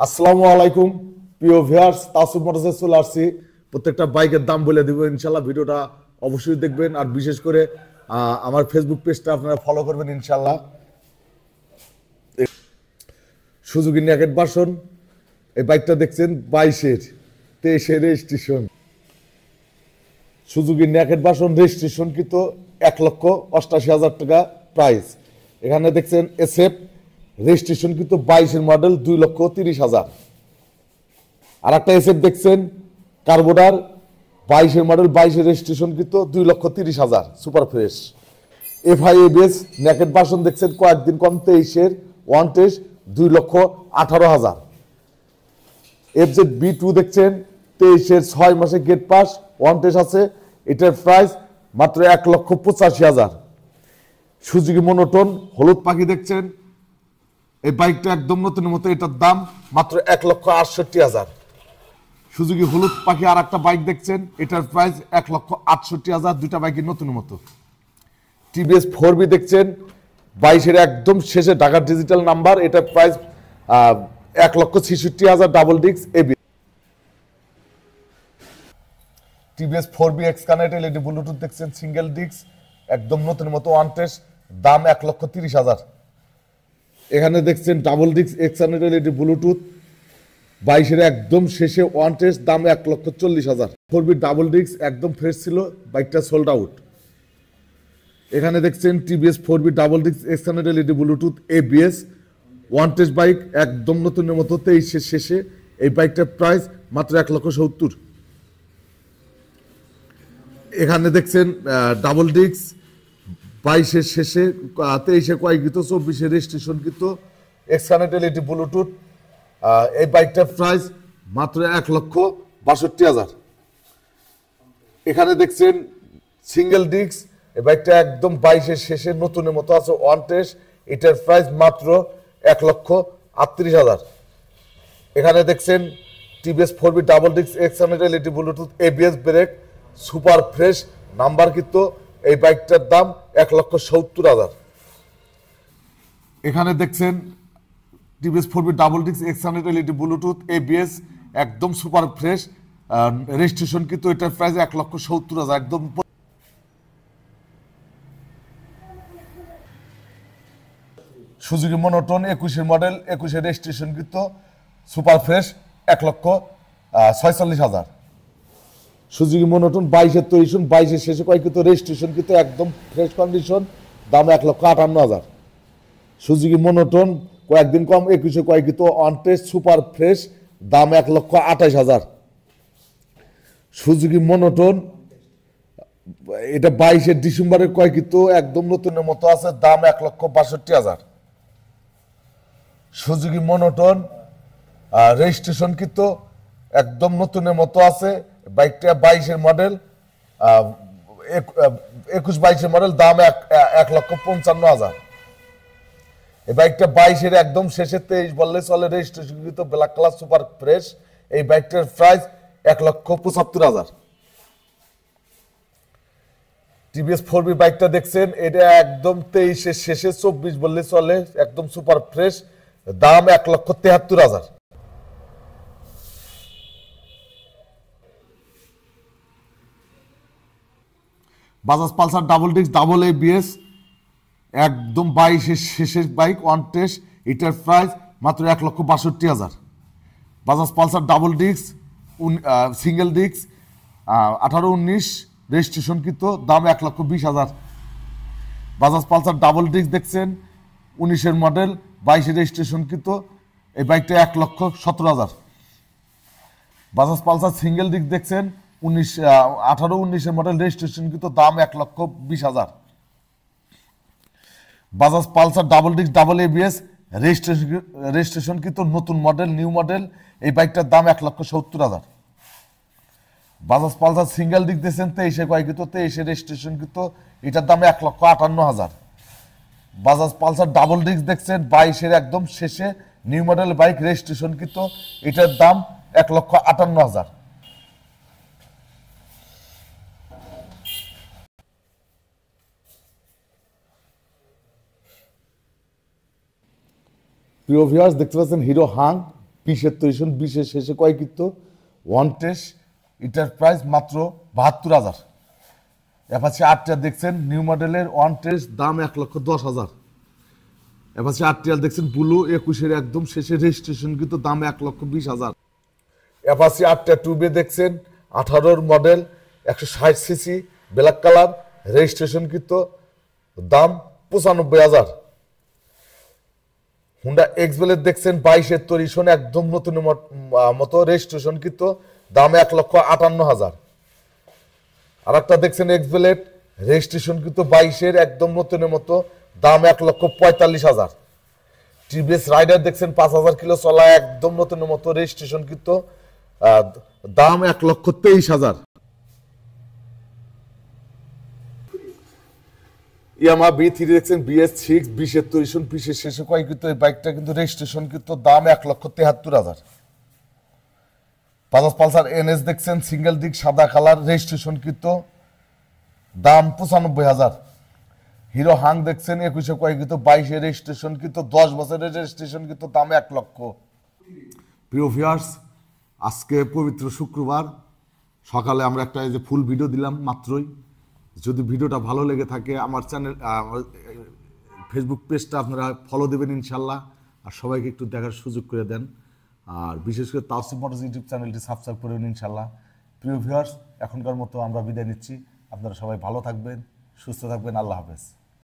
আসসালামু আলাইকুম প্রিয় ভিউয়ার্স, তাসুফ মোটরসে চলে আসছি। প্রত্যেকটা বাইকের দাম বলে দিব ইনশাল্লাহ। ভিডিওটা অবশ্যই দেখবেন, আর বিশেষ করে আমার ফেসবুক পেজটা আপনারা ফলো করবেন ইনশাল্লাহ। সুজুকি নেকেড ভার্সন, এই বাইকটা দেখছেন 22-23 registration. Suzuki naked version registration কিন্তু 1,88,000 টাকা প্রাইস। এখানে দেখছেন এসএফ রেজিস্ট্রেশন কিন্তু 22 মডেল 2,30,000। আর একটা এসএফ দেখছেন কার্বোডার 22 মডেল 22 রেজিস্ট্রেশন কিন্তু 2,30,000 super fresh. FI ABS naked version দেখছেন কয়েকদিন কম 23 ওয়ান টেস্ট 2,18,000। এফজেড বি2 দেখছেন 23 6 মাসে গেট পাস ওয়ান টেস্ট আছে, এটার প্রাইস মাত্র 1,85,000। সুজুকি মনোটন হলুদ পাখি দেখছেন, এই বাইকটা একদম নতুন মতো, এটার দাম মাত্র 1,68,000। সুজুকি হলুদ পাখি আর একটা বাইক দেখছেন, এটার প্রাইস 1,68,000। দুইটা বাইকের নতুন মতো। টিভিএস 4বি দেখছেন 22 একদম শেষে ঢাকা ডিজিটাল নাম্বার, এটার price 1,66,000 double disc AB. TVS 4বি এক্স কানেক্ট এলইডি ব্লুটুথ দেখছেন সিঙ্গেল ডিস্ক একদম নতুন মতো ওয়ান টেস্ট, দাম 1,30,000। এখানে দেখছেন double disc X connect LED Bluetooth 22 একদম শেষে ওয়ান টেস্ট, দাম 1,40,000। 4বি ডাবল ডিস্ক একদম ফ্রেশ ছিল, বাইকটা সোল্ড আউট। এখানে দেখছেন টিভিএস 4বি double disc X connect LED Bluetooth ABS one test bike একদম নতুনের মতো 23 শেষে, এই বাইকটার প্রাইস মাত্র 1,70,000। এখানে দেখছেন ডাবল ডিস্ক 22 শেষে 23 কয়েকৃত 24 রেজিস্ট্রেশন কিন্তু এক্স কানেক্ট এলইডি ব্লুটুথ, এই বাইকটার প্রাইস মাত্র 1,62,000। এখানে দেখছেন সিঙ্গেল ডিস্ক, এই বাইকটা একদম 22 শেষে নতুনের মতো আছে ওয়ান টেস্ট, এটার প্রাইস মাত্র 1,38,000। এখানে দেখছেন টিভিএস 4বি double disc X connect LED Bluetooth ABS brake super fresh number কিন্তু, এই বাইকটার দাম 1,70,000। এখানে দেখছেন টিভিএস 4বি double disc X connect LED Bluetooth ABS একদম সুপার ফ্রেশ রেজিস্ট্রেশন কিন্তু, এটার প্রাইস 1,70,000 একদম। সুজুকি মনোটন 21 মডেল 21 রেজিস্ট্রেশন কিন্তু সুপার ফ্রেশ 1,46,000। সুজুকি মনোটন 22 তৈরি 22 শেষে কয়েকৃত রেজিস্ট্রেশন কিন্তু একদম ফ্রেশ কন্ডিশন, দাম 1,58,000। সুজুকি মনোটন কয়েকদিন কম 21 কয়েকৃত অন টেস্ট সুপার ফ্রেশ, দাম 1,28,000। সুজুকি মনোটন এটা 22 ডিসেম্বরের কয়েকৃত একদম নতুনের মতো আছে, দাম 1,62,000। সুজুকি মনোটন রেজিস্ট্রেশন কিন্তু একদম নতুনের মতো আছে, বাইকটা 22 মডেল 21-22 মডেল, দাম 1,55,000। এই বাইকটা 22 একদম শেষে 23 বললে চলে, রেজিস্ট্রেশন কিন্তু ব্ল্যাক কালার সুপার ফ্রেশ, এই বাইকটার প্রাইস 1,75,000। টিভিএস 4বি বাইকটা দেখছেন, এটা একদম 23 শেষে 24 বললে চলে, একদম সুপার ফ্রেশ, দাম 1,73,000। Bajaj Pulsar double disc double ABS একদম 22 শেষের বাইক ওয়ান টেস্ট, এটার প্রাইস মাত্র 1,62,000। Bajaj Pulsar double disc single disc 18-19 registration কিন্তু, দাম 1,20,000। বাজাজ পালসার ডাবল ডিস্ক দেখছেন 19 মডেল 22 রেজিস্ট্রেশন কিন্তু, এই বাইকটা 1,17,000। বাজাজ পালসার সিঙ্গেল ডিস্ক দেখছেন 18-19 মডেল রেজিস্ট্রেশন কিন্তু, দাম 1,20,000। Bajaj Pulsar double disc double ABS registration কিন্তু নতুন মডেল নিউ মডেল, এই বাইকটার দাম 1,70,000। বাজাজ পালসার সিঙ্গেল ডিস্ক দেখছেন 23 কয়েকৃত 23 রেজিস্ট্রেশন কিন্তু, এটার দাম 1,58,000। বাজাজ পালসার ডাবল ডিস্ক দেখছেন 22 একদম শেষে নিউ মডেল বাইক রেজিস্ট্রেশন কিন্তু, এটার দাম 1,58,000। প্রিয় ভিউয়ার্স দেখতে পাচ্ছেন হিরো হাং 20-এর তৈরি সন, 20-এর শেষে ক্রয়কৃত ওয়ান টেস্ট, এটার প্রাইস মাত্র 72,000। অ্যাপাচি আরটিআর দেখছেন নিউ মডেলের ওয়ান টেস্ট, দাম 1,10,000। অ্যাপাচি আরটিআর দেখছেন ব্লু 21-এর একদম শেষে রেজিস্ট্রেশন কিন্তু দাম 1,20,000। অ্যাপাচি আরটিআর 2B দেখছেন 18-র model 160 CC black colour, registration কিন্তু দাম 95,000। হুন্ডা এক্সবেলের দেখছেন 22-এর তৈরি সন, একদম নতুন মতো, রেজিস্ট্রেশন কিন্তু দাম 1,58,000। আর একটা দেখছেন এক্সবেলেট, রেজিস্ট্রেশন কিন্তু 22-এর একদম নতুনের মতো, দাম 1,45,000। টিভিএস রাইডার দেখছেন 5,000 কিলো চলা, একদম নতুনের মতো, রেজিস্ট্রেশন কিন্তু দাম 1,23,000। ইয়ামা B3 দেখছেন BS6 20-এর তৈরি সন, 20-এর শেষে ক্রয়কৃত এই বাইকটা কিন্তু রেজিস্ট্রেশন কিন্তু দাম 1,73,000। বাজাজ পালসার NS দেখছেন সিঙ্গেল দিক সাদা কালার, রেজিস্ট্রেশন কিন্তু দাম 95,000। হিরো হাং দেখছেন 21-এ ক্রয়কৃত 22-এর রেজিস্ট্রেশন কিন্তু 10 বছরের রেজিস্ট্রেশন কিন্তু দাম 1 লক্ষ। প্রিয় ভিউয়ার্স, আজকে পবিত্র শুক্রবার সকালে আমরা একটা এই যে ফুল ভিডিও দিলাম মাত্রই। যদি ভিডিওটা ভালো লেগে থাকে আমার চ্যানেল ফেসবুক পেজটা আপনারা ফলো দেবেন ইনশাল্লাহ, আর সবাইকে একটু দেখার সুযোগ করে দেন, আর বিশেষ করে তাওসিফ মোটরস ইউটিউব চ্যানেলটি সাবস্ক্রাইব করবেন ইনশাল্লাহ। প্রিয় ভিউয়ার্স, এখনকার মতো আমরা বিদায় নিচ্ছি। আপনারা সবাই ভালো থাকবেন, সুস্থ থাকবেন। আল্লাহ হাফেজ।